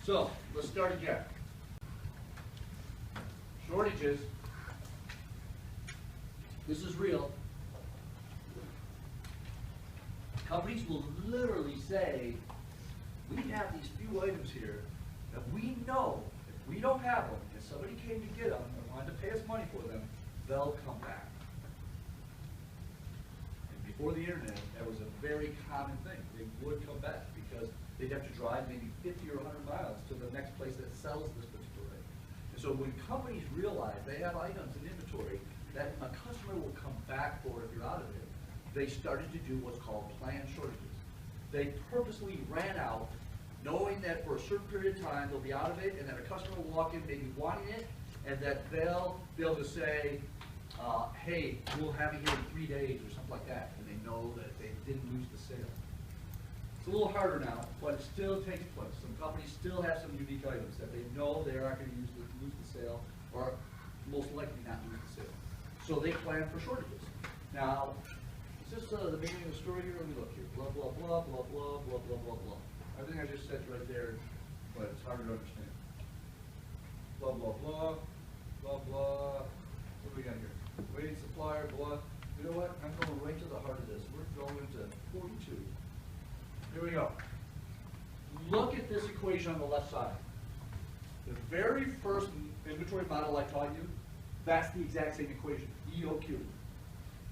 So let's start again. Shortages. This is real. Companies will literally say, we have these few items here that we know if we don't have them, if somebody came to get them and wanted to pay us money for them, they'll come back. And before the internet, that was a very common thing. They would come back because they'd have to drive maybe 50 or 100 miles to the next place that sells this particular item. And so when companies realize they have items in inventory that a customer will come back for if you're out of it, they started to do what's called planned shortages. They purposely ran out, knowing that for a certain period of time they'll be out of it, and that a customer will walk in maybe wanting it, and that they'll be able to say, hey, we'll have it here in 3 days or something like that, and they know that they didn't lose the sale. It's a little harder now, but it still takes place. Some companies still have some unique items that they know they are not going to lose the sale, or most likely not lose the sale. So they plan for shortages. Now, is this the beginning of the story here? Let me look here. Blah, blah, blah, blah, blah, blah, blah, blah, blah. Everything I just said right there, but it's harder to understand. Blah, blah, blah, blah, blah. What do we got here? Waiting supplier, blah. You know what? I'm going right to the heart of this. We're going to 42. Here we go. Look at this equation on the left side. The very first inventory model I taught you, that's the exact same equation, EOQ.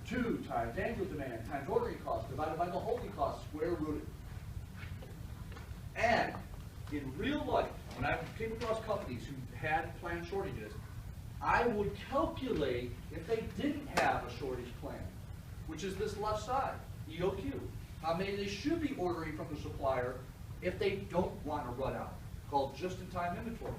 2 times annual demand times ordering cost divided by the holding cost square rooted. And in real life, when I came across companies who had planned shortages, I would calculate if they didn't have a shortage plan, which is this left side, EOQ. How many they should be ordering from the supplier if they don't want to run out, called just-in-time inventory.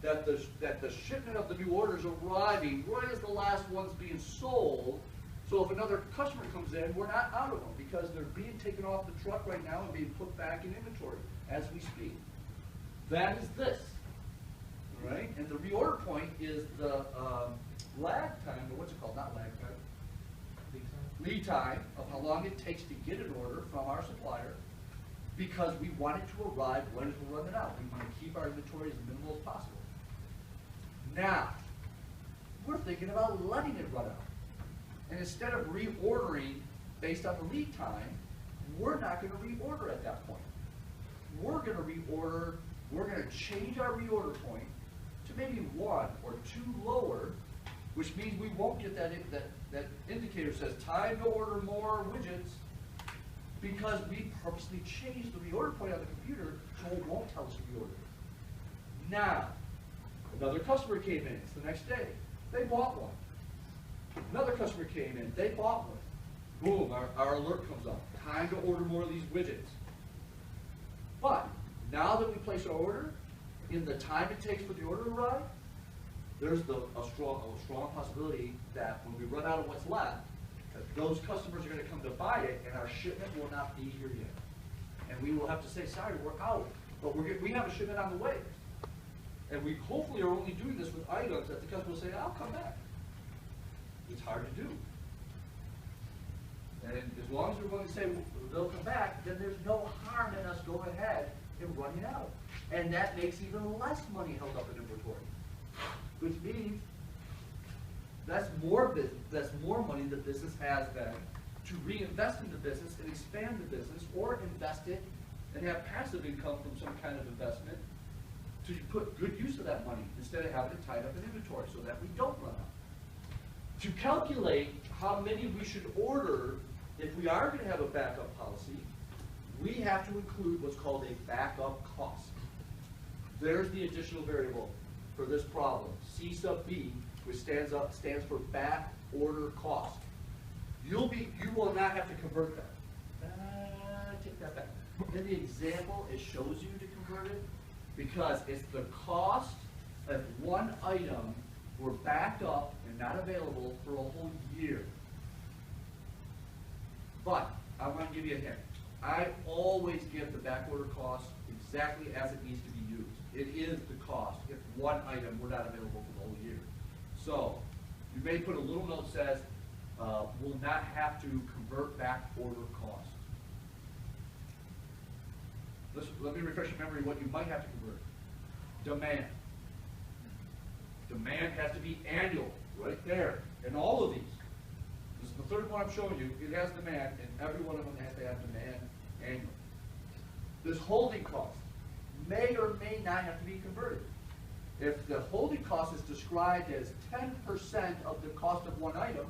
That the shipment of the new orders arriving right as the last one's being sold. So if another customer comes in, we're not out of them because they're being taken off the truck right now and being put back in inventory as we speak. That is this, all right? And the reorder point is the lag time, or what's it called? Not lag time. Lead time of how long it takes to get an order from our supplier, because we want it to arrive when we're running out. We want to keep our inventory as minimal as possible. Now, we're thinking about letting it run out. And instead of reordering based on the lead time, we're not going to reorder at that point. We're going to reorder, we're going to change our reorder point to maybe 1 or 2 lower, which means we won't get that indicator says time to order more widgets, because we purposely changed the reorder point on the computer so it won't tell us to reorder. Now, another customer came in, it's the next day, they bought one. Another customer came in, they bought one. Boom, our alert comes up. Time to order more of these widgets. But now that we place our order, in the time it takes for the order to arrive, there's a strong possibility that when we run out of what's left, that those customers are going to come to buy it and our shipment will not be here yet. And we will have to say, sorry, we're out, but we have a shipment on the way. And we hopefully are only doing this with items that the customer will say, I'll come back. It's hard to do. And as long as we're willing to say they'll come back, then there's no harm in us going ahead and running out. And that makes even less money held up in inventory, which means that's more business, that's more money the business has then to reinvest in the business and expand the business, or invest it and have passive income from some kind of investment to put good use of that money instead of having it tied up in inventory so that we don't run out. To calculate how many we should order if we are going to have a backup policy, we have to include what's called a backup cost. There's the additional variable for this problem, C sub B, which stands for back order cost. You will not have to convert that. Take that back. In the example, it shows you to convert it because it's the cost of one item were backed up and not available for a whole year. But I want to give you a hint. I always give the back order cost exactly as it needs to be used. It is the cost if one item were not available for the whole year. So you may put a little note that says, will not have to convert back order cost. Let me refresh your memory what you might have to convert. demand. Demand has to be annual, right there, in all of these. This is the third one I'm showing you. It has demand, and every one of them has to have demand annual. This holding cost may or may not have to be converted. If the holding cost is described as 10% of the cost of one item,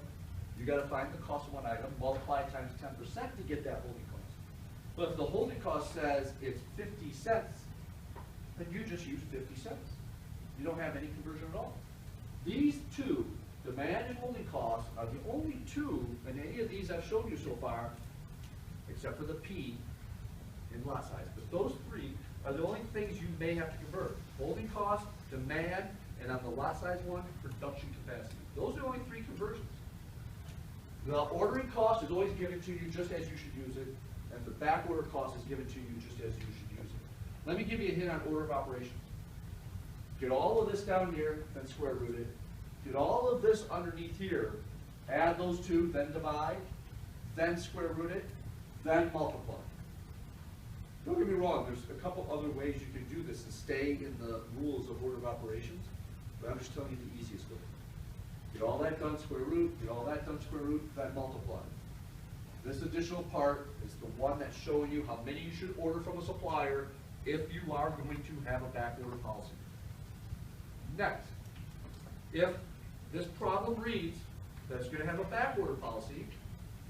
you got to find the cost of one item, multiply it times 10% to get that holding cost. But if the holding cost says it's 50 cents, then you just use 50 cents. You don't have any conversion at all. These two, demand and holding costs, are the only two in any of these I've shown you so far, except for the P in lot size. But those three are the only things you may have to convert. Holding cost, demand, and on the lot size one, production capacity. Those are the only three conversions. The ordering cost is always given to you just as you should use it, and the back order cost is given to you just as you should use it. Let me give you a hint on order of operations. Get all of this down here, then square root it. Get all of this underneath here, add those two, then divide, then square root it, then multiply. Don't get me wrong, there's a couple other ways you can do this and stay in the rules of order of operations, but I'm just telling you the easiest way. Get all that done, square root, get all that done, square root, then multiply. This additional part is the one that's showing you how many you should order from a supplier if you are going to have a back order policy. Next, if this problem reads that it's going to have a back order policy,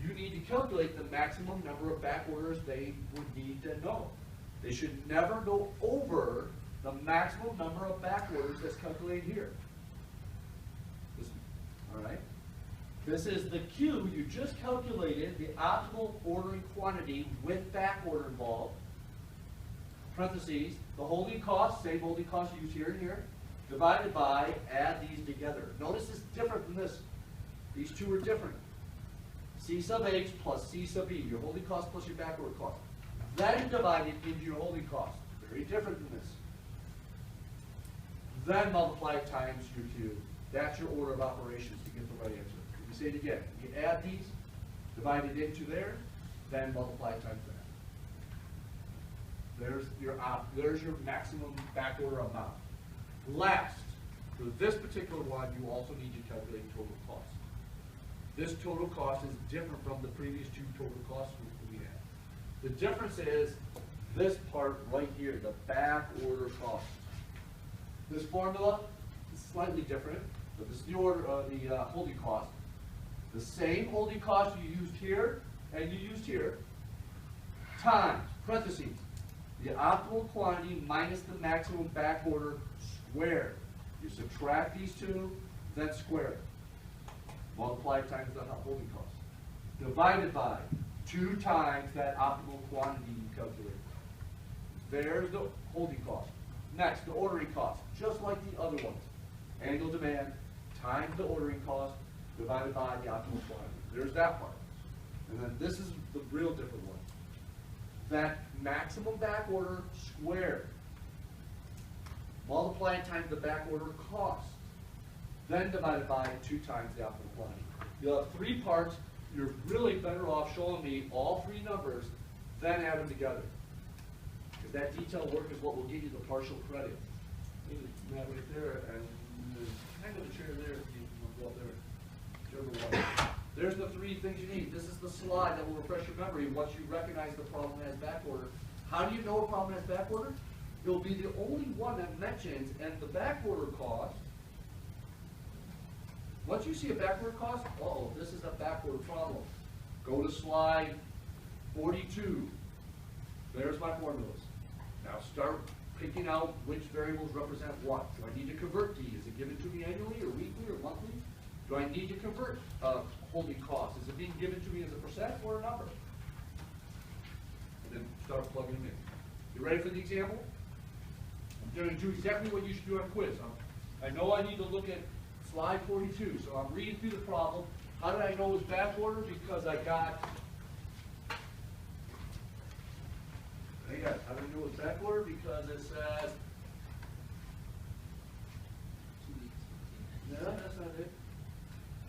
you need to calculate the maximum number of back orders they would need to know. They should never go over the maximum number of back orders that's calculated here. All right? This is the Q. You just calculated the optimal ordering quantity with back order involved. Parentheses, the holding cost, same holding cost used here and here, divided by, add these together. Notice it's different than this. These two are different. C sub H plus C sub E, your holding cost plus your back order cost. Then divided into your holding cost. Very different than this. Then multiply it times your Q. That's your order of operations to get the right answer. Let me say it again. You add these, divide it into there, then multiply it times that. There's your maximum back order amount. Last, for this particular one, you also need to calculate total cost. This total cost is different from the previous two total costs we had. The difference is this part right here, the back order cost. This formula is slightly different, but this is the order of the holding cost. The same holding cost you used here and you used here, times, parentheses, the optimal quantity minus the maximum back order squared. You subtract these two, then square it. Multiply times the holding cost. Divided by 2 times that optimal quantity you calculated. There's the holding cost. Next, the ordering cost, just like the other ones. Annual demand times the ordering cost divided by the optimal quantity. There's that part. And then this is the real different one. That maximum back order squared. Multiply it times the back order cost. Then divided by 2 times the optimal quantity. You'll have 3 parts. You're really better off showing me all 3 numbers, then add them together. Because that detailed work is what will give you the partial credit. That right there, and hang on the chair there if you want to go up there. Whichever one. There's the 3 things you need. This is the slide that will refresh your memory once you recognize the problem has back order. How do you know a problem has back order? It'll be the only one that mentions, and the back order cost. Once you see a back order cost, uh-oh, this is a back order problem. Go to slide 42. There's my formulas. Now start picking out which variables represent what. Do I need to convert D? Is it given to me annually or weekly or monthly? Do I need to convert holding costs? Is it being given to me as a percent or a number? And then start plugging them in. You ready for the example? I'm going to do exactly what you should do on a quiz. I know I need to look at slide 42, so I'm reading through the problem. How did I know it was back order? Because I got, how did I know it was back order? Because it says, no, that's not it.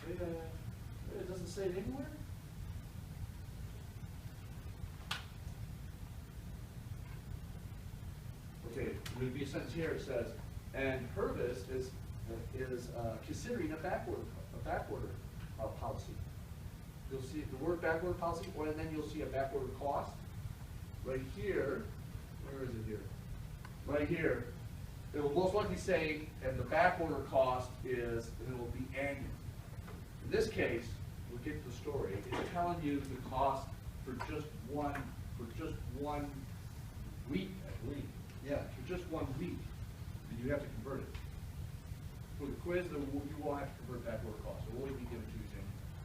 It doesn't say it anywhere. Okay, there'll be a sentence here. It says, And Hervis is considering a back order policy. You'll see the word back order policy, and then you'll see a back order cost. Right here, where is it here? Right here, it will most likely say, and the back order cost is, and it will be annual. In this case, we'll get to the story. It's telling you the cost for just one week, I believe. Yeah, for just 1 week, and you have to convert it. For the quiz, you won't have to convert back order cost. It will only be given to you.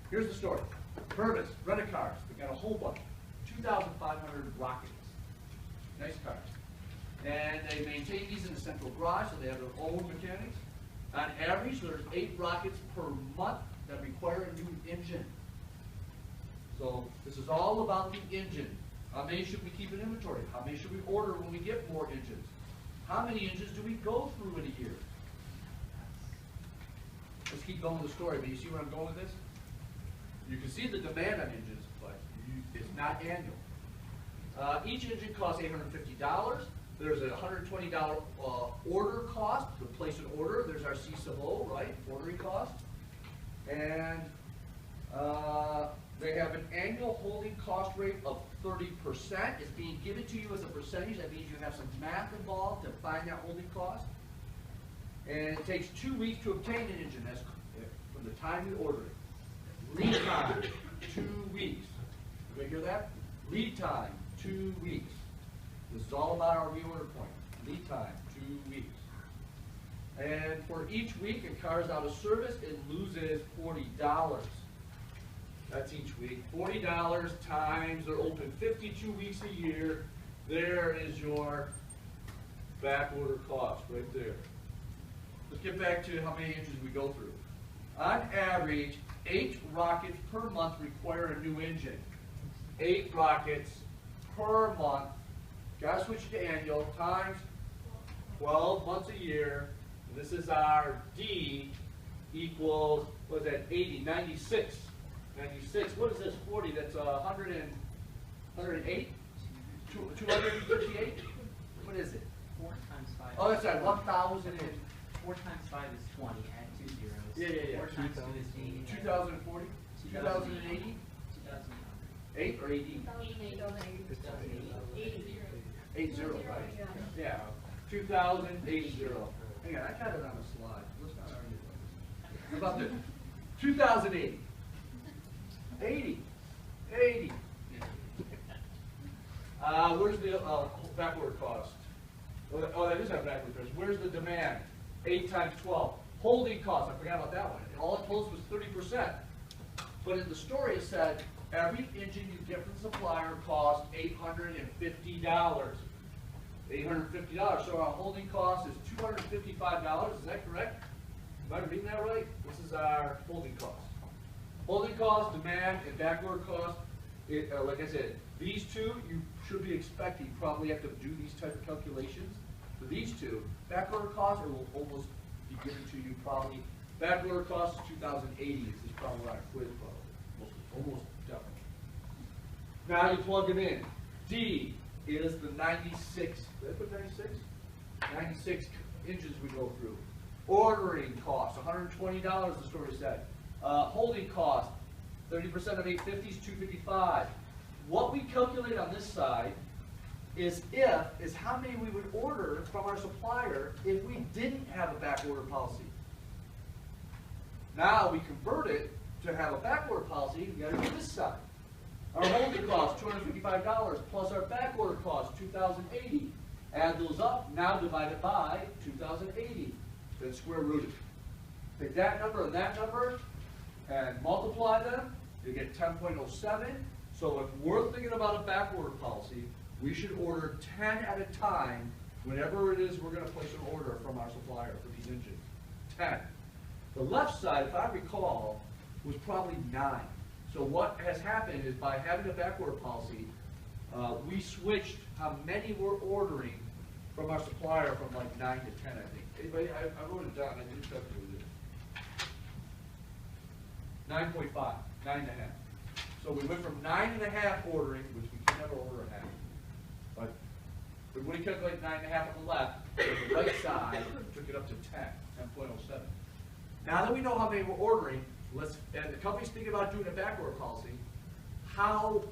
Here's the story. Hervis, rent-a-cars. They got a whole bunch. 2,500 Rockets. Nice cars. And they maintain these in the central garage, so they have their own mechanics. On average, there's 8 Rockets per month that require a new engine. So this is all about the engine. How many should we keep in inventory? How many should we order when we get more engines? How many engines do we go through in a year? Let's keep going with the story, but you see where I'm going with this? You can see the demand on engines, but it's not annual. Each engine costs $850. There's a $120 order cost to place an order. There's our C sub O, right? Ordering cost. And they have an annual holding cost rate of 30%. It's being given to you as a percentage. That means you have some math involved to find that holding cost. And it takes 2 weeks to obtain an engine. That's from the time you order it. Lead time, 2 weeks. You hear that? Lead time, 2 weeks. This is all about our reorder point. Lead time, 2 weeks. And for each week a car is out of service, it loses $40. That's each week. $40 times, they're open 52 weeks a year. There is your back order cost right there. Let's get back to how many engines we go through. On average, 8 Rockets per month require a new engine. 8 Rockets per month. Got to switch to annual times 12 months a year. And this is our D equals, what is that, 80, 96. 96. What is this, 40? That's 108? 258? What is it? 4 times 5. Oh, that's right, 1,000 and... 4 times 5 is 20. Add 2 zeros. Yeah. 4 times 2 is 80. 2040? 2080? 8 or 80? 80, right? Yeah. 2080. Hang on, I got it on a slide. Let's not argue about this. How about this? 2080. 80. Where's the backward cost? Oh, that is our backward cost. Where's the demand? 8 times 12. Holding cost, I forgot about that one. All it told us was 30%. But in the story it said, every engine you get from the supplier costs $850. $850. So our holding cost is $255. Is that correct? Am I reading that right? This is our holding cost. Holding cost, demand, and backward cost. Like I said, these two you should be expecting probably have to do these type of calculations. For these two, backward cost will almost be given to you probably. Backward cost is 2080. This is probably our quiz probably. Almost definitely. Now you plug it in. D is the 96. Did I put 96? 96 engines we go through. Ordering cost, $120, the story said. Holding cost, 30% of 850 is $255. What we calculate on this side is how many we would order from our supplier if we didn't have a back order policy. Now we convert it to have a back order policy, we got to do this side. Our holding cost, $255, plus our back order cost, $2,080. Add those up, now divide it by 2,080. Then square root it. Take that number and that number, and multiply them, you get 10.07. So if we're thinking about a back order policy, we should order 10 at a time whenever it is we're going to place an order from our supplier for these engines. 10. The left side, if I recall, was probably 9. So what has happened is by having a back order policy, we switched how many we're ordering from our supplier from like 9 to 10, I think. Anybody, I wrote it down, I didn't calculate it. 9.5, 9.5. So we went from 9.5 ordering, which we can never order a half. But everybody calculated 9.5 on the left, on the right side, took it up to 10.07. Now that we know how many we're ordering, and the company's thinking about doing a backorder policy, how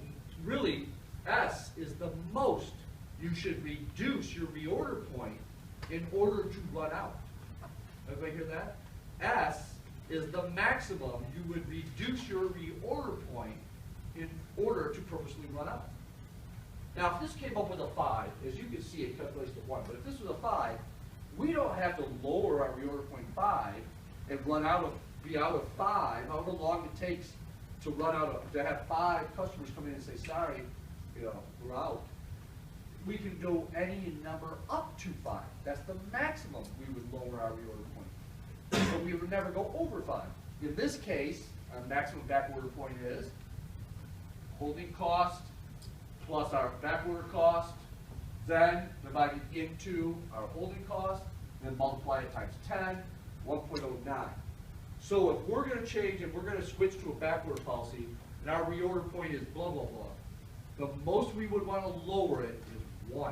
really S is the most you should reduce your reorder point in order to run out. Everybody hear that? S is the maximum you would reduce your reorder point in order to purposely run out. Now, if this came up with a 5, as you can see, it calculates to 1. But if this was a 5, we don't have to lower our reorder point 5 and be out of 5, however long it takes to to have 5 customers come in and say, sorry, we're out. We can go any number up to 5. That's the maximum we would lower our reorder point. But we would never go over 5. In this case, our maximum backorder point is holding cost plus our backorder cost, then divided into our holding cost, then multiply it times 10, 1.09. So if we're going to change and we're going to switch to a backorder policy, and our reorder point is blah, blah, blah, the most we would want to lower it is 1.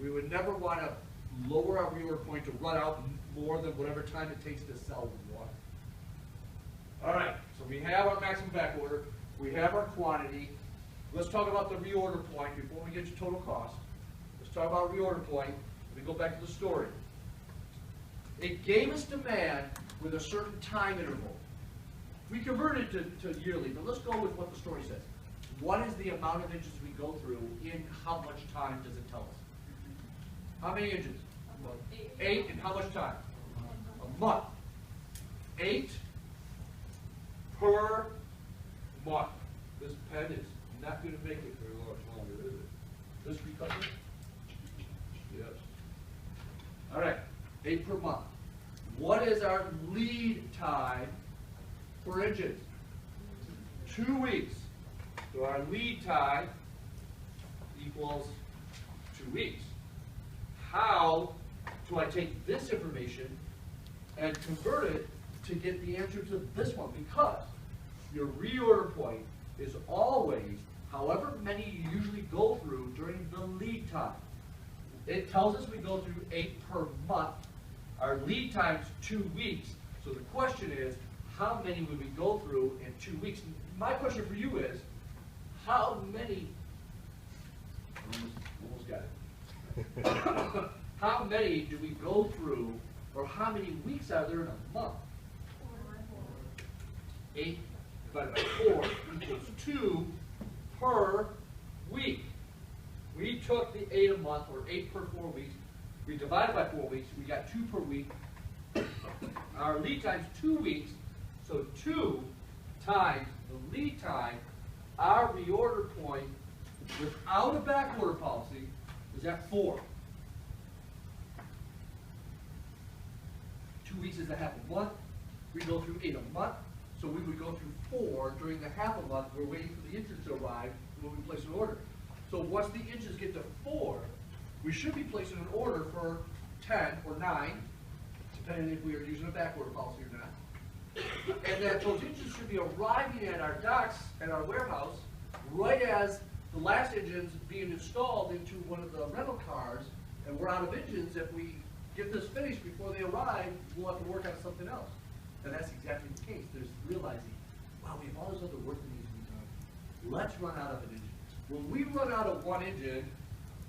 We would never want to lower our reorder point to run out more than whatever time it takes to sell 1. All right, so we have our maximum backorder, we have our quantity. Let's talk about the reorder point before we get to total cost. Let's talk about reorder point. Let me go back to the story. It gave us demand with a certain time interval. We converted it to yearly, but let's go with what the story says. What is the amount of inches we go through in how much time does it tell us? How many inches? 8 in how much time? A month. 8 per month. This pen is not going to make it very much longer, is it? This becomes it? Yes. All right, 8 per month. What is our lead time for engines? 2 weeks. So our lead time equals 2 weeks. How do I take this information and convert it to get the answer to this one? Because your reorder point is always however many you usually go through during the lead time. It tells us we go through 8 per month. Our lead time's 2 weeks. So the question is, how many would we go through in 2 weeks? My question for you is, how many, almost got it. How many do we go through, or how many weeks are there in a month? 8 divided by 4 equals 2 per week. We took the 8 a month, or 8 per 4 weeks. We divided by 4 weeks. We got 2 per week. Our lead time's 2 weeks. So 2 times the lead time, our reorder point without a backorder policy is at 4. 2 weeks is a half a month. We go through 8 a month. So we would go through 4 during the half a month. We're waiting for the inches to arrive when we place an order. So once the inches get to 4, we should be placing an order for 10 or 9, depending if we are using a backorder policy or not. And that those engines should be arriving at our docks, at our warehouse, right as the last engine's being installed into one of the rental cars, and we're out of engines. If we get this finished before they arrive, we'll have to work on something else. And that's exactly the case. There's realizing, wow, we have all this other work that needs to be done. Let's run out of an engine. When we run out of one engine,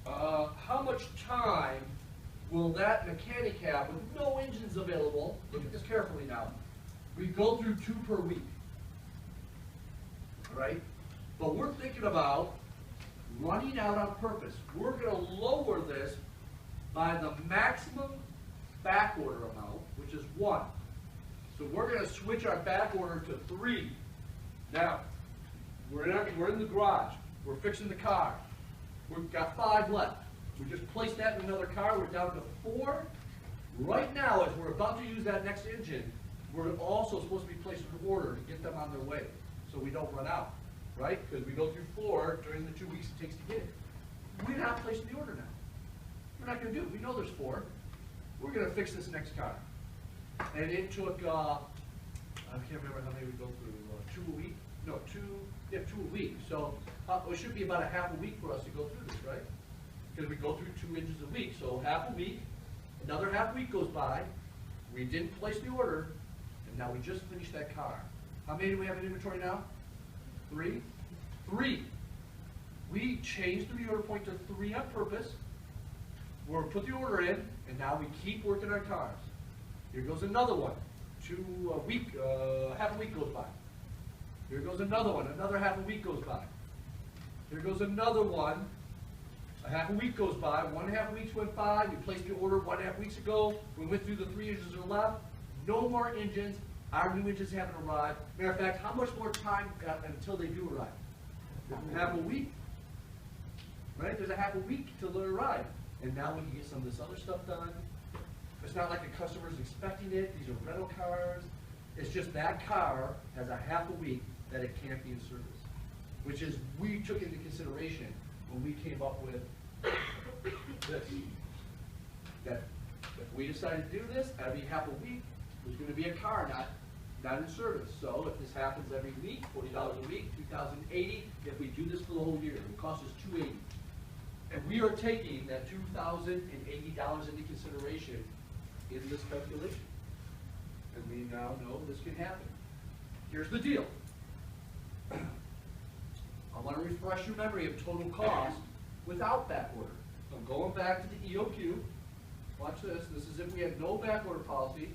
how much time will that mechanic have with no engines available? Look at this carefully now. We go through 2 per week, all right? But we're thinking about running out on purpose. We're going to lower this by the maximum backorder amount, which is 1. So we're going to switch our backorder to 3. Now, we're in the garage. We're fixing the car. We've got 5 left. We just placed that in another car. We're down to 4. Right now, as we're about to use that next engine, we're also supposed to be placing an order to get them on their way so we don't run out, right? Because we go through 4 during the 2 weeks it takes to get it. We're not placing the order now. We're not going to do it. We know there's 4. We're going to fix this next car. And it took, I can't remember how many we go through, 2 a week? No, 2 a week. So it should be about a half a week for us to go through this, right? because we go through 2 inches a week. So half a week, another half week goes by, we didn't place the order, and now we just finished that car. How many do we have in inventory now? 3? 3. We changed the reorder point to 3 on purpose. We'll put the order in, and now we keep working on cars. Here goes another one. Half a week goes by. Here goes another one. Another half a week goes by. Here goes another one. A half a week goes by. 1.5 weeks went by. We placed the order 1.5 weeks ago. We went through the 3 engines that are left. No more engines. Our new engines haven't arrived. Matter of fact, how much more time until they do arrive? Half a week. Right? There's a half a week till they arrive. And now we can get some of this other stuff done. It's not like the customer's expecting it. These are rental cars. It's just that car has a half a week that it can't be in service, which is we took into consideration when we came up with this. That if we decided to do this, every half a week, there's going to be a car not in service. So if this happens every week, $40 a week, $2,080. If we do this for the whole year, it will cost us $280. And we are taking that $2,080 into consideration in this calculation. And we now know this can happen. Here's the deal. I want to refresh your memory of total cost without back order. So I'm going back to the EOQ. Watch this. This is if we had no back order policy.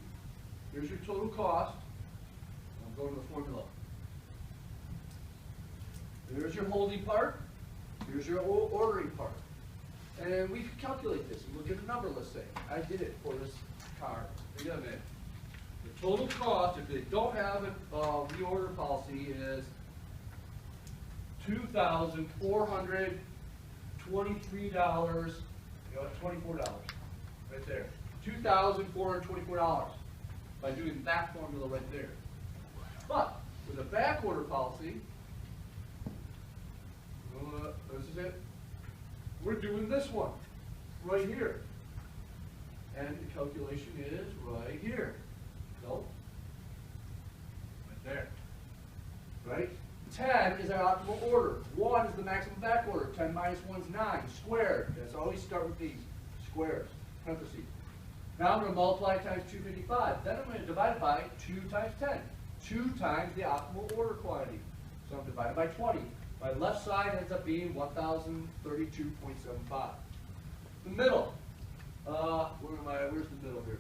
Here's your total cost. I'm going to the formula. Here's your holding part. Here's your ordering part. And we can calculate this. We'll get a number, let's say. I did it for this car. Wait a minute. The total cost, if they don't have a reorder policy, is $2,423. $24. Right there. $2,424 by doing that formula right there. But with a back order policy, this is it. We're doing this one right here. And the calculation is right here. So, right there. Right? 10 is our optimal order. 1 is the maximum back order. 10 minus 1 is 9. Squared. That's always start with these. Squares. Parentheses. Now I'm going to multiply times 255. Then I'm going to divide it by 2 times 10. 2 times the optimal order quantity. So I'm divided by 20. My left side ends up being 1,032.75. The middle. Where's the middle here?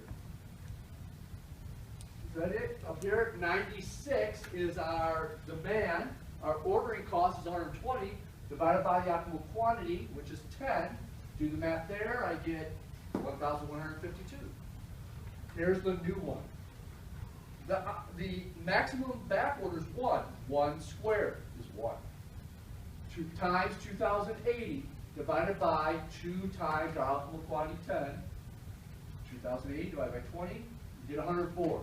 Is that it? Up here, 96 is our demand. Our ordering cost is 120 divided by the optimal quantity, which is 10. Do the math there, I get 1,152. Here's the new one. The maximum back order is 1. 1 squared is 1. 2 times 2,080 divided by 2 times our optimal quantity 10. 2,080 divided by 20, you get 104.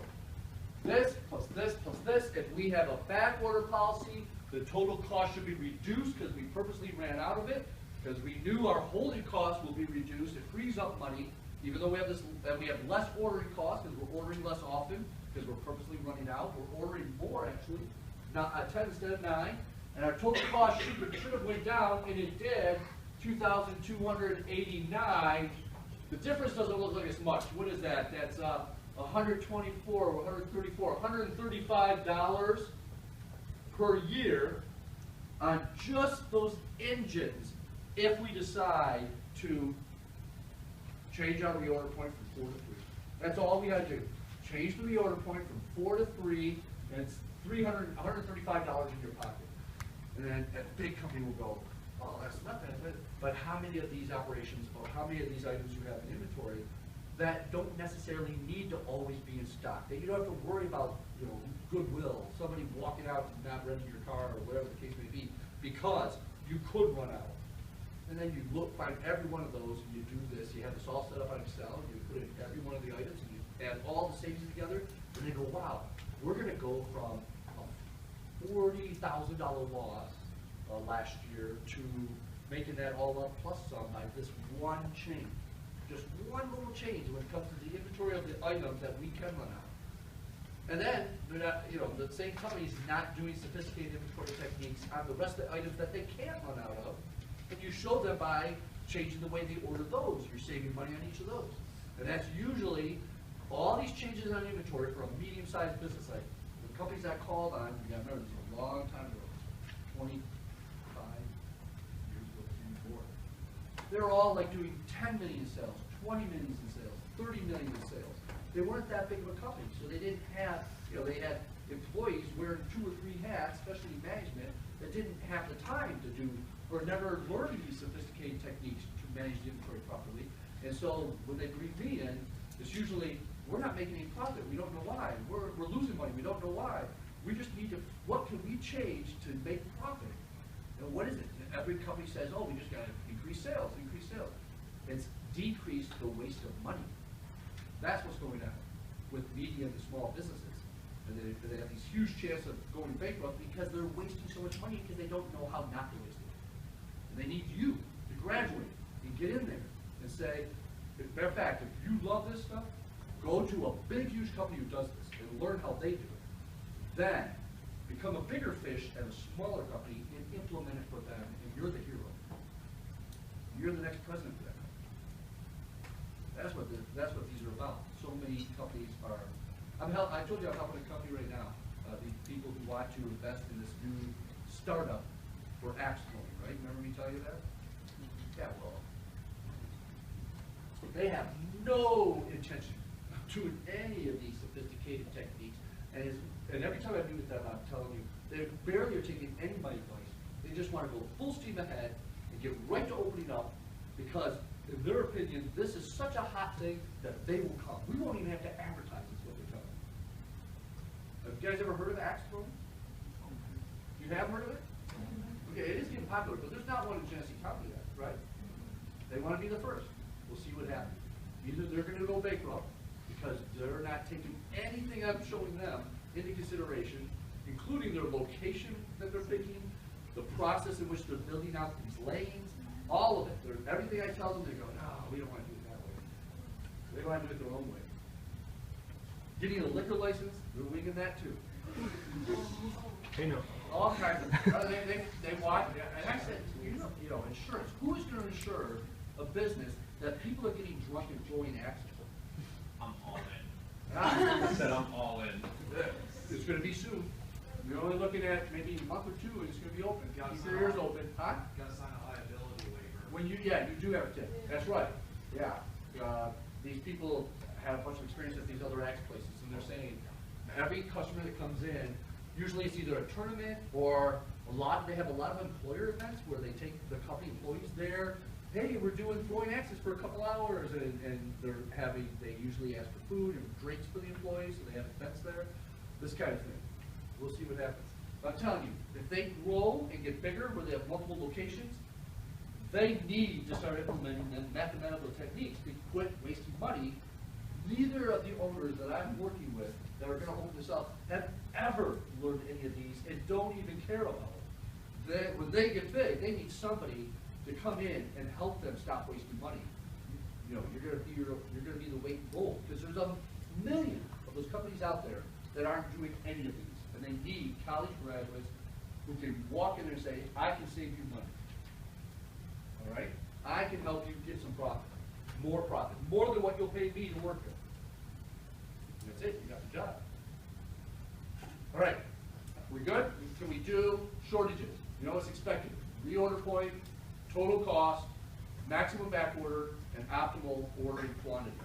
This plus this plus this, if we have a back order policy, the total cost should be reduced because we purposely ran out of it, because we knew our holding costs will be reduced. It frees up money, even though we have this, and we have less ordering costs because we're ordering less often, because we're purposely running out. We're ordering more actually, not 10 instead of 9. And our total cost should have went down, and it did, 2,289. The difference doesn't look like as much. What is that? That's 124, 134, $135 per year on just those engines if we decide to change our reorder point from 4 to 3. That's all we got to do. Change the reorder point from 4 to 3, and it's $135 in your pocket. And then a big company will go, oh, that's not bad, but how many of these operations or how many of these items you have in inventory that don't necessarily need to always be in stock? That you don't have to worry about, goodwill, somebody walking out and not renting your car or whatever the case may be, because you could run out. And then you find every one of those, and you do this. You have this all set up on Excel, and you put in every one of the items, and you add all the savings together, and they go, wow, we're going to go from $40,000 loss last year to making that all up plus some by this one change. Just one little change when it comes to the inventory of the items that we can run out. And then, they're not, the same company's not doing sophisticated inventory techniques on the rest of the items that they can't run out of. And you show them by changing the way they order those, you're saving money on each of those. And that's usually, all these changes on inventory for a medium-sized business, like the companies I called on, you gotta remember, this is a long time ago, 25 years ago, maybe more. They're all like doing 10 million in sales, 20 million in sales, 30 million in sales. They weren't that big of a company, so they didn't have, they had employees wearing 2 or 3 hats, especially in management, that didn't have the time to do, or never learned these sophisticated techniques to manage the inventory properly. And so when they bring me in, it's usually, we're not making any profit, we don't know why. We're losing money, we don't know why. We just need to, what can we change to make profit? And what is it? Every company says, oh, we just gotta increase sales, increase sales. It's decrease the waste of money. That's what's going on with medium and small businesses. And they have these huge chances of going bankrupt because they're wasting so much money because they don't know how not to waste it. And they need you to graduate and get in there and say, matter of fact, if you love this stuff, go to a big, huge company who does this and learn how they do it. Then become a bigger fish at a smaller company and implement it for them, and you're the hero. You're the next president for that company. That's what these are about. So many companies are. I told you I'm helping a company right now. These people who want to invest in this new startup for axe throwing, right? Remember me telling you that? Yeah, well, they have no intention of doing any of these sophisticated techniques. And every time I meet with them, I'm telling you, they barely are taking any money advice. They just want to go full steam ahead and get right to opening up because, in their opinion, this is such a hot thing that they will come. We won't even have to advertise this, what they're telling us. Have you guys ever heard of axe throwing? You have heard of it? Okay, it is getting popular, but there's not one in Genesee County yet, right? They want to be the first. We'll see what happens. Either they're going to go bankrupt because they're not taking anything I'm showing them into consideration, including their location that they're picking, the process in which they're building out these lanes, all of it. Everything I tell them, they go, no, we don't want to do it that way. They want to do it their own way. Getting a liquor license, they're winging that too. They know. All kinds of, they want, and I said, insurance. Who is going to insure a business that people are getting drunk and throwing axes? I'm all in. I said I'm all in. It's going to be soon. You're only looking at maybe a month or 2 and it's going to be open. Keep your ears open. Huh? Got to sign a liability waiver. When you do have a tip. That's right. Yeah. These people have a bunch of experience at these other axe places, and they're saying every customer that comes in, usually it's either a tournament or they have a lot of employer events where they take the company employees there. Hey, we're doing throwing axes for a couple hours, and they usually ask for food and drinks for the employees, so they have events there. This kind of thing. We'll see what happens. But I'm telling you, if they grow and get bigger, where they have multiple locations, they need to start implementing the mathematical techniques to quit wasting money. Neither of the owners that I'm working with that are going to open this up have ever learned any of these and don't even care about it. When they get big, they need somebody to come in and help them stop wasting money. You're going to be the weight in gold because there's a million of those companies out there that aren't doing any of these, and they need college graduates who can walk in there and say, I can save you money. All right? I can help you get some profit, more than what you'll pay me to work with. That's it. You got the job. All right. We good? Can we do shortages? You know what's expected. Reorder point, total cost, maximum back order, and optimal ordering quantity.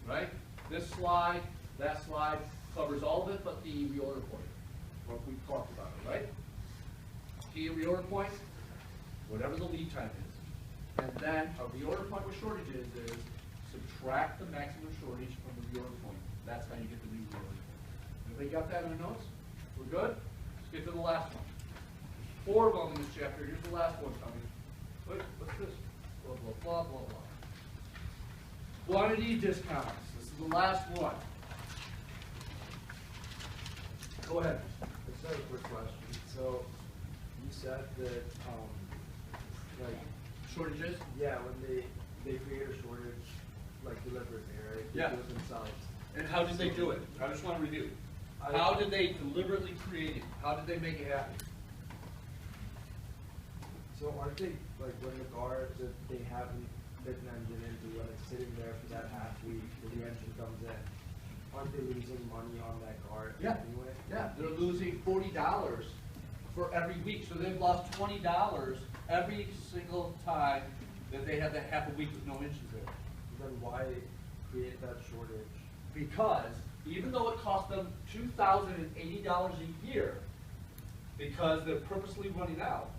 Right? This slide, that slide covers all of it but the reorder point. What we talked about, right? Key reorder point, whatever the lead time is. And then a reorder point with shortages is subtract the maximum shortage from the reorder point. That's how you get the new reorder point. Everybody got that in the notes? We're good? Let's get to the last one. 4 of them in this chapter. Here's the last one coming. Wait, what's this? Blah, blah, blah, blah, blah. Quantity discounts. This is the last one. Go ahead. I just have a quick question. So, you said that, Shortages? yeah, when they create a shortage, like deliberately, right? They Yeah. do it themselves. And how did they do it? I just want to review. How did they deliberately create it? How did they make it happen? So aren't they, like, when the guards, that they haven't fit an engine into when it's sitting there for that half week when the engine comes in? Aren't they losing money on that car Yeah. anyway? Yeah, they're losing $40 for every week, so they've lost $20 every single time that they have that half a week with no engines there. Then why create that shortage? Because even though it costs them $2,080 a year, because they're purposely running out,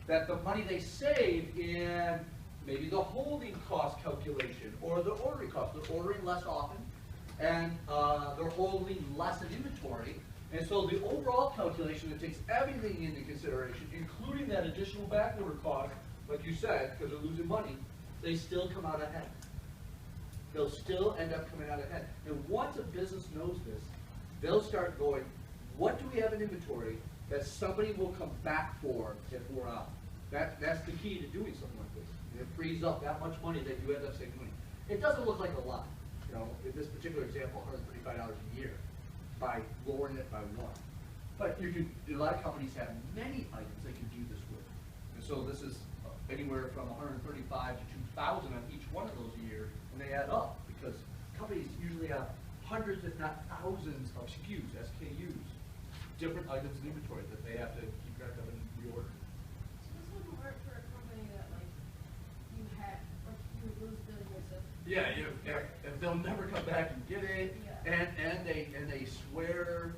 that the money they save in maybe the holding cost calculation or the ordering cost, they're ordering less often, and they're holding less in inventory. And so the overall calculation that takes everything into consideration, including that additional backorder cost, like you said, because they're losing money, they still come out ahead. They'll still end up coming out ahead. And once a business knows this, they'll start going, what do we have in inventory that somebody will come back for if we're out? That's the key to doing something like this. And it frees up that much money that you end up saving money. It doesn't look like a lot. You know, in this particular example, $135 a year by lowering it by one. But you can, a lot of companies have many items they can do this with. And so this is anywhere from $135 to $2,000 on each one of those a year, and they add up because companies usually have hundreds, if not thousands, of SKUs, SKUs, different items in inventory that they have to keep track of and reorder. So this wouldn't work for a company that like you had, like you would lose business if. Yeah, if they'll never come back and get it, Yeah. and they swear,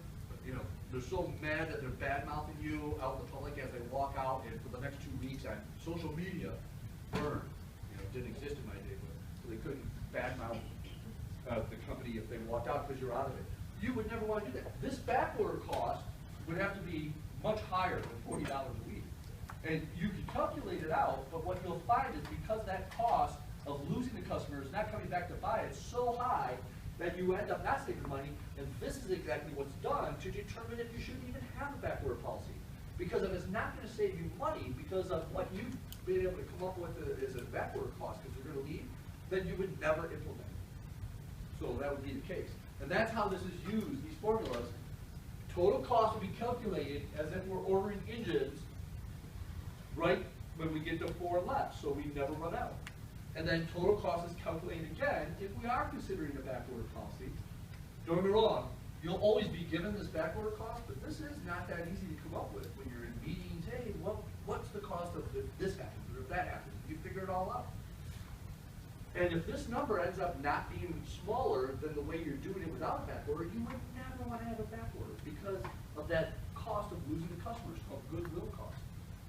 you know, they're so mad that they're bad mouthing you out in the public as they walk out, and for the next 2 weeks on social media, burn. You know, it didn't exist in my neighborhood, so they couldn't bad mouth the company if they walked out because you're out of it. You would never want to do that. This backorder cost would have to be much higher than $40 a week. And you can calculate it out, but what you'll find is because that cost of losing the customers, not coming back to buy it, is so high that you end up not saving money, and this is exactly what's done to determine if you shouldn't even have a backorder policy. Because if it's not going to save you money because of what you've been able to come up with as a backorder cost because you're going to leave, then you would never implement it. So that would be the case. And that's how this is used, these formulas. Total cost will be calculated as if we're ordering engines right when we get to 4 left, so we never run out. And then total cost is calculated again if we are considering a backorder policy. Don't get me wrong, you'll always be given this backorder cost, but this is not that easy to come up with when you're in meetings. Hey, what's the cost of if this happens or if that happens? You figure it all out. And if this number ends up not being smaller than the way you're doing it without a backorder, you would never want to have a backorder because of that cost of losing the customers, called goodwill cost.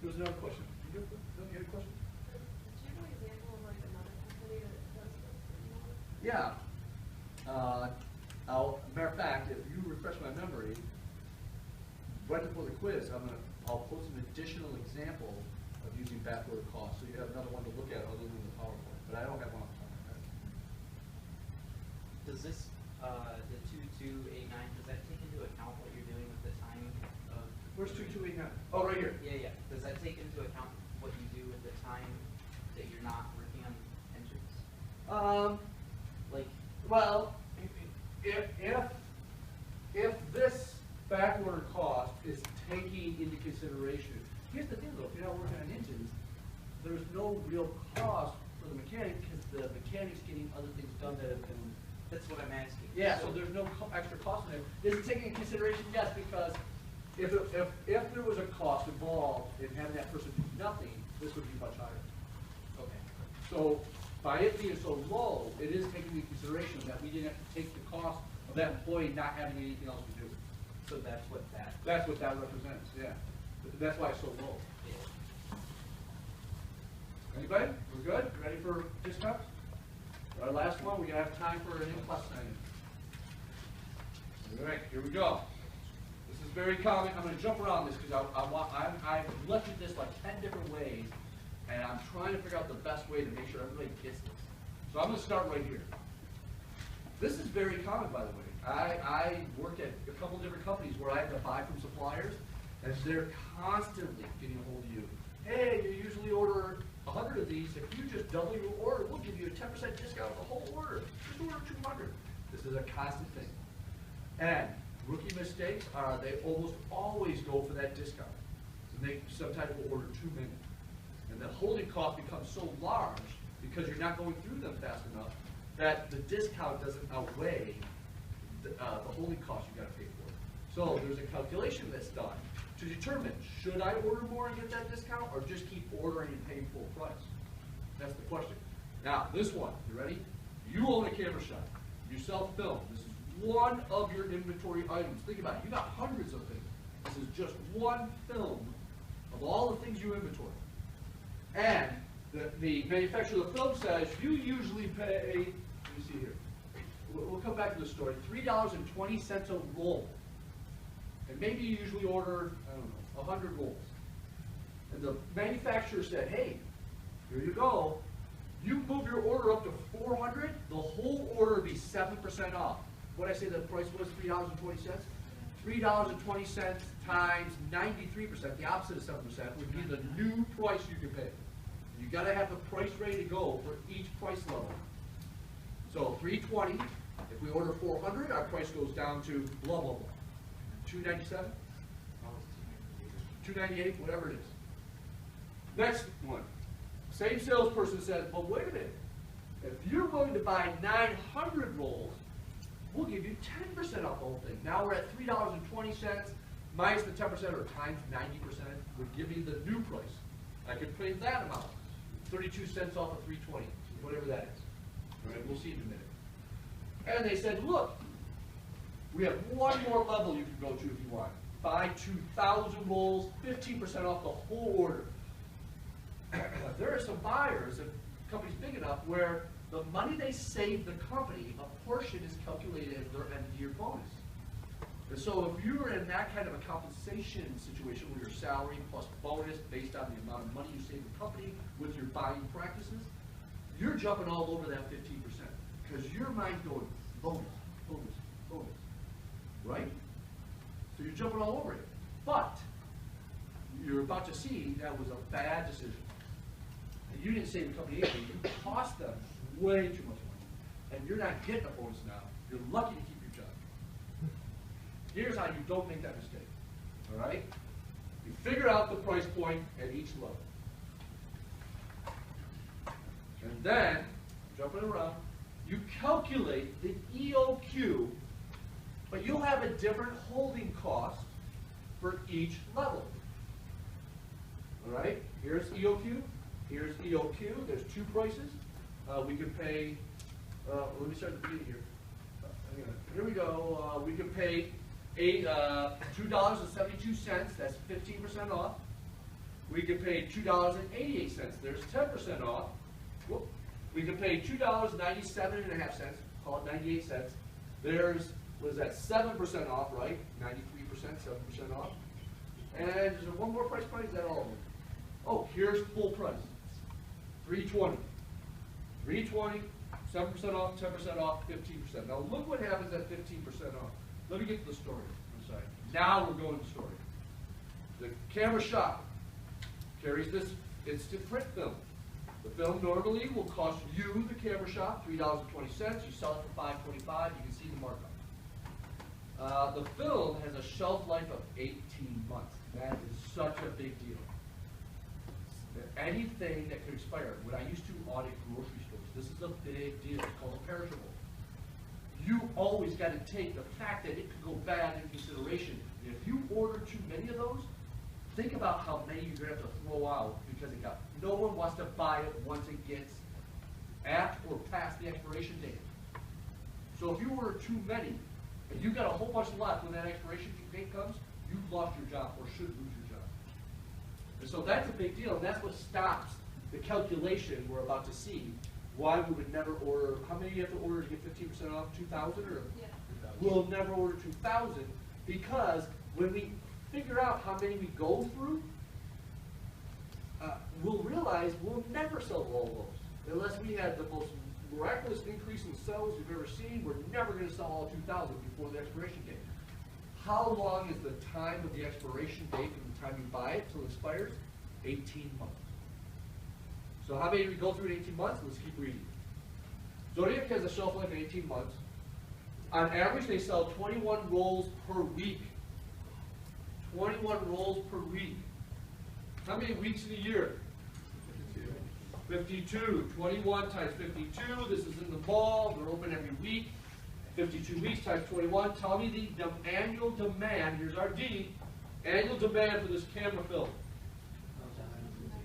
There's another question. You have a question? Do you have an example of like another company that does this? Yeah. Matter of fact, if you refresh my memory, right before the quiz, I'll post an additional example of using backorder cost, so you have another one to look at other than the PowerPoint. But I don't have one off the top of my head. Does this, the 2289, does that take into account what you're doing with the time of? Where's 2289? Oh, right here. Yeah. Does that take into account what you do with the time that you're not working on engines? Like, Well, if this backorder cost is taking into consideration, here's the thing though, if you're not working on engines, there's no real cost for the mechanic because the mechanic's getting other things done that have been. that's what I'm asking. Yeah, so there's no extra cost in it. Is it taking into consideration? Yes, because if there was a cost involved in having that person do nothing, this would be much higher. Okay. So by it being so low, it is taking into consideration that we didn't have to take the cost of that employee not having anything else to do. So that's what that. That's what that represents, yeah. That's why it's so low. Yeah. Anybody? We're good? Ready for discounts? Our last one, we're gonna have time for an in-class signing. All right, here we go. This is very common. I'm gonna jump around this because I've looked at this like 10 different ways, and I'm trying to figure out the best way to make sure everybody gets this. So I'm gonna start right here. This is very common, by the way. I work at a couple different companies where I have to buy from suppliers, and they're constantly getting a hold of you. Hey, you usually order 100 of these. If you just double your order, we'll give you a 10% discount on the whole order. Just order 200. This is a constant thing. And rookie mistakes are they almost always go for that discount. So they sometimes will order too many. And the holding cost becomes so large because you're not going through them fast enough, that the discount doesn't outweigh the holding cost you gotta pay for it. So there's a calculation that's done to determine, should I order more and get that discount, or just keep ordering and paying full price? That's the question. Now, this one, you ready? You own a camera shop. You sell film. This is one of your inventory items. Think about it. You got hundreds of things. This is just one film of all the things you inventory. And the manufacturer of the film says you usually pay, let me see here. We'll come back to the story, $3.20 a roll. And maybe you usually order, I don't know, 100 rolls. And the manufacturer said, hey, here you go. You move your order up to 400, the whole order would be 7% off. What I say the price was, $3.20? $3.20 times 93%, the opposite of 7%, would be the new price you can pay. You gotta have the price ready to go for each price level. So $3.20, if we order 400, our price goes down to blah, blah, blah. $2.97? $2.98, whatever it is. Next one. Same salesperson says, well, wait a minute. If you're willing to buy 900 rolls, we'll give you 10% off the whole thing. Now we're at $3.20 minus the 10% or times 90% would give you the new price. I could pay that amount, 32 cents off of $3.20, whatever that is. All right, we'll see in a minute. And they said, look, we have one more level you can go to if you want. Buy 2,000 rolls, 15% off the whole order. There are some buyers and companies big enough where the money they save the company, a portion is calculated as their end-of-year bonus. And so if you're in that kind of a compensation situation where your salary plus bonus based on the amount of money you save the company with your buying practices, you're jumping all over that 15% because your mind's going bonus, bonus, bonus, right? So you're jumping all over it. But you're about to see that was a bad decision. And you didn't save the company anything, you cost them way too much money. And you're not getting a bonus now. You're lucky to keep your job. Here's how you don't make that mistake. All right? You figure out the price point at each level. And then, jumping around, you calculate the EOQ, but you'll have a different holding cost for each level. All right? Here's EOQ. Here's EOQ. There's two prices. We can pay, let me start at the beginning here. Here we go. We can pay $2.72. That's 15% off. We can pay $2.88. There's 10% off. Whoop. We can pay $2.97.5. Call it 98 cents. There's, what is that, 7% off, right? 93%, 7% off. And is there one more price point? Is that all of them? Oh, here's full price. $3.20. $3.20, 7% off, 10% off, 15%. Now look what happens at 15% off. Let me get to the story. I'm sorry. Now we're going to the story. The camera shop carries this instant print film. The film normally will cost you, the camera shop, $3.20. You sell it for $5.25. You can see the markup. The film has a shelf life of 18 months. That is such a big deal. Anything that could expire. When I used to audit grocery stores, this is a big deal. It's called a perishable. You always got to take the fact that it could go bad into consideration. And if you order too many of those, think about how many you're going to have to throw out because it got. No one wants to buy it once it gets at or past the expiration date. So if you order too many, and you got a whole bunch left when that expiration date comes, you've lost your job or should lose your job. And so that's a big deal, and that's what stops the calculation we're about to see. Why we would never order, how many you have to order to get 15% off? 2,000 or? Yeah. We'll never order 2,000 because when we figure out how many we go through, we'll realize we'll never sell all those. Unless we had the most miraculous increase in sales you've ever seen, we're never going to sell all 2,000 before the expiration date. How long is the time of the expiration date from the time you buy it till it expires? 18 months. So how many do we go through in 18 months? Let's keep reading. Zodiac has a shelf life of 18 months. On average, they sell 21 rolls per week. 21 rolls per week. How many weeks in a year? 52, 21 times 52, this is in the mall, they're open every week. 52 weeks times 21, tell me the annual demand, here's our D, annual demand for this camera film.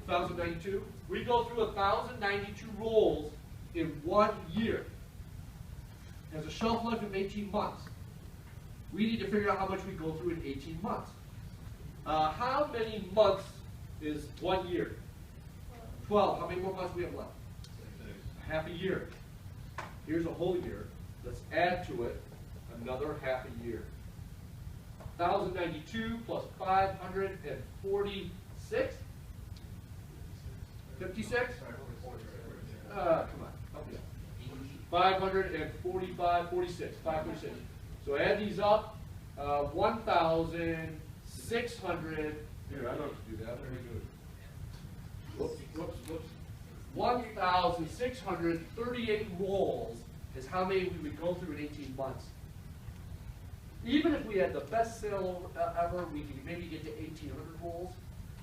1,092. We go through 1,092 rolls in 1 year. It has a shelf life of 18 months. We need to figure out how much we go through in 18 months. How many months is 1 year? 12. How many more months do we have left? Half a year. Here's a whole year. Let's add to it another half a year. 1,092 plus 546? 56? Come on, help me out. 545, 46, 546. So add these up, 1,600, here, I don't have to do that, let me do it. Whoops. 1,638 rolls is how many we would go through in 18 months. Even if we had the best sale ever, we could maybe get to 1,800 rolls.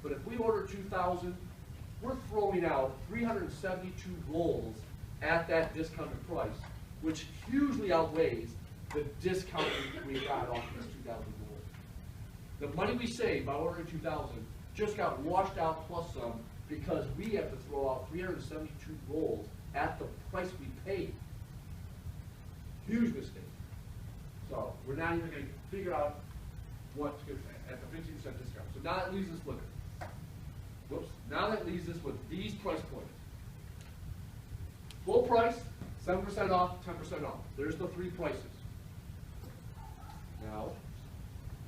But if we order 2,000, we're throwing out 372 rolls at that discounted price, which hugely outweighs the discount we got off these 2,000 rolls. The money we saved by ordering 2,000 just got washed out plus some because we have to throw out 372 rolls at the price we paid. Huge mistake. So we're not even going to figure out what to get at the 15% discount. So now that leaves us with Now that leaves us with these price points. Full price, 7% off, 10% off. There's the three prices. Now,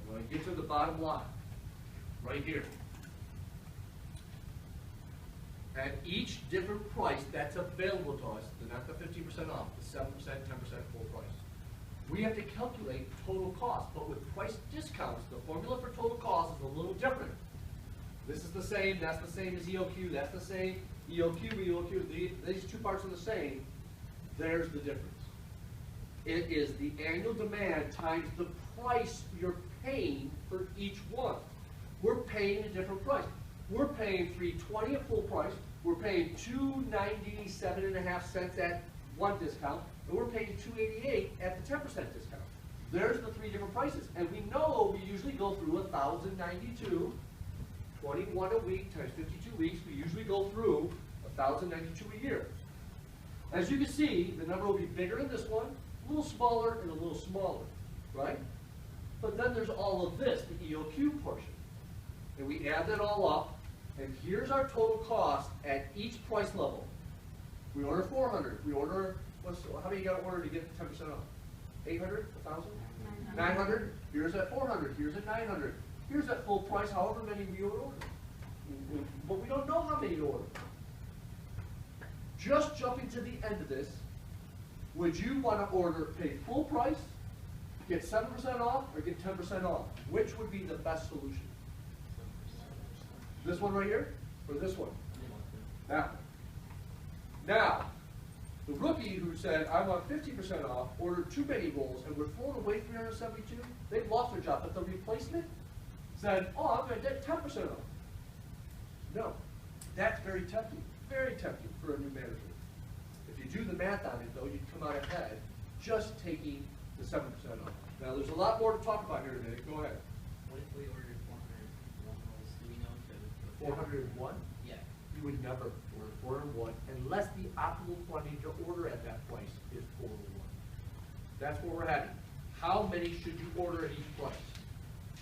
I'm going to get to the bottom line, right here. At each different price that's available to us, not the 15% off, the 7%, 10% full price. We have to calculate total cost, but with price discounts, the formula for total cost is a little different. This is the same, that's the same as EOQ, that's the same, EOQ, these two parts are the same. There's the difference. It is the annual demand times the price you're paying for each one. We're paying a different price. We're paying $3.20 at full price, we're paying $2.97.5 at one discount, and we're paying $2.88 at the 10% discount. There's the three different prices. And we know we usually go through 1,092, 21 a week times 52 weeks, we usually go through 1,092 a year. As you can see, the number will be bigger in this one, a little smaller and a little smaller, right? But then there's all of this, the EOQ portion. And we add that all up, and here's our total cost at each price level. We order 400. We order, how many you got to order to get 10% off? 800? 1,000? 900? Here's at 400. Here's at 900. Here's at full price, however many we order. But we don't know how many to order. Just jumping to the end of this, would you want to pay full price, get 7% off, or get 10% off? Which would be the best solution? This one right here, or this one? That one. Now, the rookie who said, I want 50% off, ordered too many rolls, and we're throwing away 372, they lost their job. But the replacement said, oh, I'm going to get 10% off. No, that's very tempting for a new manager. If you do the math on it, though, you'd come out ahead just taking the 7% off. Now, there's a lot more to talk about here today. Go ahead. What if we ordered 401 rolls? Do we know to 401? Yeah. You would never order 401 unless the optimal quantity to order at that price is 401. That's where we're heading. How many should you order at each price?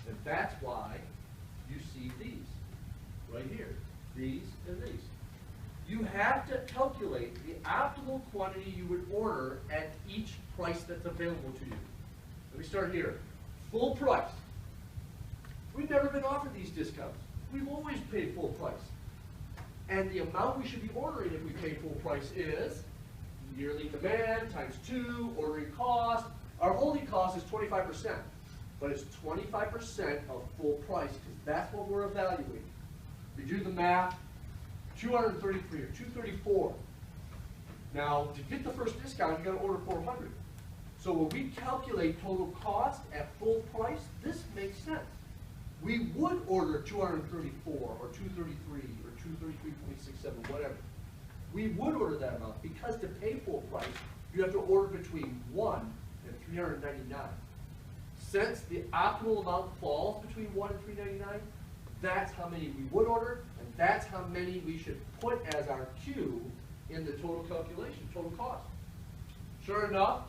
And that's why you see these right here. These and these. You have to calculate the optimal quantity you would order at each price that's available to you. Let me start here. Full price. We've never been offered these discounts. We've always paid full price. And the amount we should be ordering if we pay full price is yearly demand times 2, ordering cost. Our holding cost is 25%, but it's 25% of full price because that's what we're evaluating. We do the math, 233 or 234. Now, to get the first discount, you got to order 400. So when we calculate total cost at full price, this makes sense. We would order 234 or 233 or 233.67, whatever. we would order that amount, because to pay full price, you have to order between 1 and 399. Since the optimal amount falls between 1 and 399, that's how many we would order, and that's how many we should put as our Q in the total calculation, total cost. Sure enough,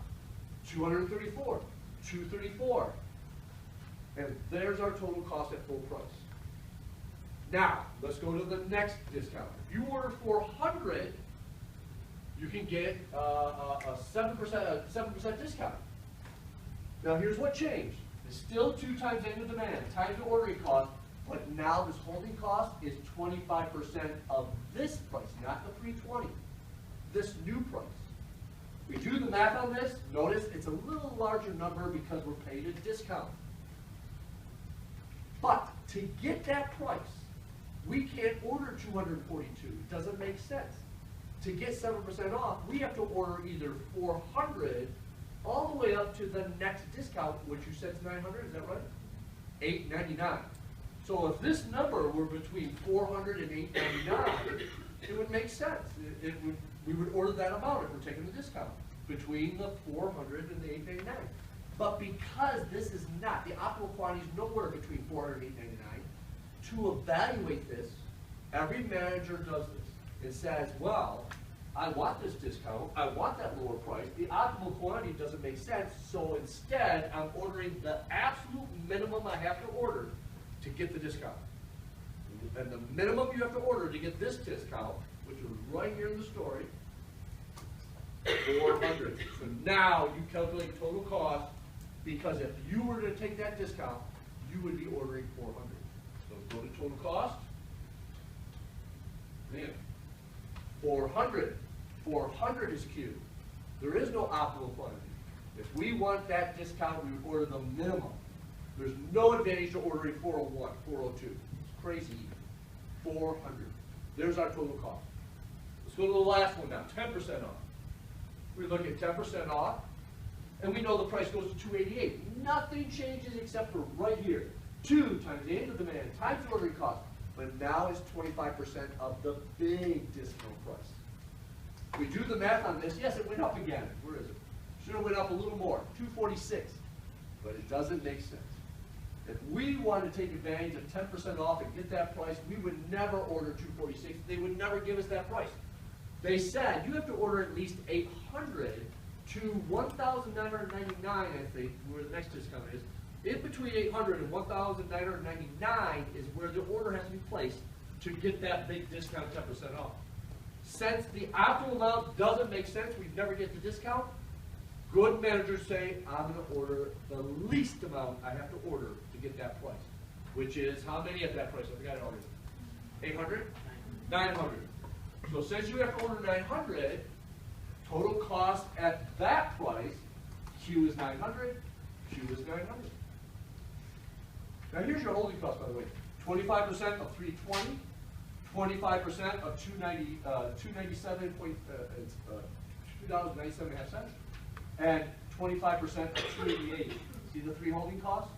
234, 234. And there's our total cost at full price. Now, let's go to the next discount. If you order 400, you can get a 7% discount. Now, here's what changed. It's still 2 times annual demand, times the ordering cost, but now this holding cost is 25% of this price, not the 320, this new price. We do the math on this, notice it's a little larger number because we're paid a discount. But to get that price, we can't order 242. It doesn't make sense. To get 7% off, we have to order either 400 all the way up to the next discount, which you said is 900, is that right? 899. So if this number were between 400 and 899, it would make sense. We would order that amount if we're taking the discount, between the 400 and the 899. But because this is not, the optimal quantity is nowhere between 400 and 899, to evaluate this, every manager does this. It says, well, I want this discount, I want that lower price, the optimal quantity doesn't make sense, so instead I'm ordering the absolute minimum I have to order to get the discount. And the minimum you have to order to get this discount, which is right here in the story, 400. So now you calculate total cost, because if you were to take that discount, you would be ordering 400. So go to total cost. Man, 400. 400 is Q. There is no optimal quantity. If we want that discount, we would order the minimum. There's no advantage to ordering 401, 402. It's crazy. 400. There's our total cost. Let's go to the last one now, 10% off. We look at 10% off, and we know the price goes to 288. Nothing changes except for right here. 2 times the annual demand times the ordering cost. But now it's 25% of the big discount price. We do the math on this. Yes, it went up again. Where is it? Should have went up a little more, 246. But it doesn't make sense. If we wanted to take advantage of 10% off and get that price, we would never order 246. They would never give us that price. They said you have to order at least 800 to 1,999, I think, where the next discount is. In between 800 and 1,999 is where the order has to be placed to get that big discount 10% off. Since the optimal amount doesn't make sense, we never get the discount, good managers say, I'm going to order the least amount I have to order to get that price, which is how many at that price? I forgot it already. 800? 900. So since you have to order 900, total cost at that price, Q is 900, Q is 900. Now here's your holding cost, by the way. 25% of 320, 25% of $2.97.5 and 25% of 288. See the 3 holding costs?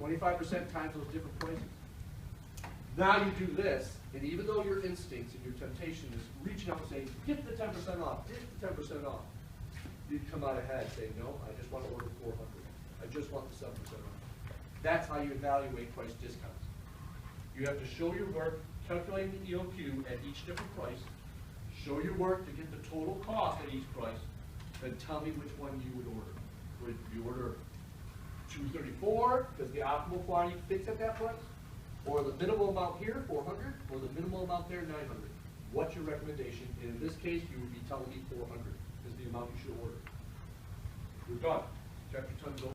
25% times those different prices. Now you do this, and even though your instincts and your temptation is reaching out and saying, get the 10% off, get the 10% off, you'd come out ahead saying, no, I just want to order 400. I just want the 7% off. That's how you evaluate price discounts. You have to show your work, calculating the EOQ at each different price, show your work to get the total cost at each price, then tell me which one you would order. Would you order 234 because the optimal quantity fits at that price? Or the minimal amount here, 400, or the minimal amount there, 900? What's your recommendation? And in this case, you would be telling me 400 is the amount you should order. We're done. Chapter 10 is over.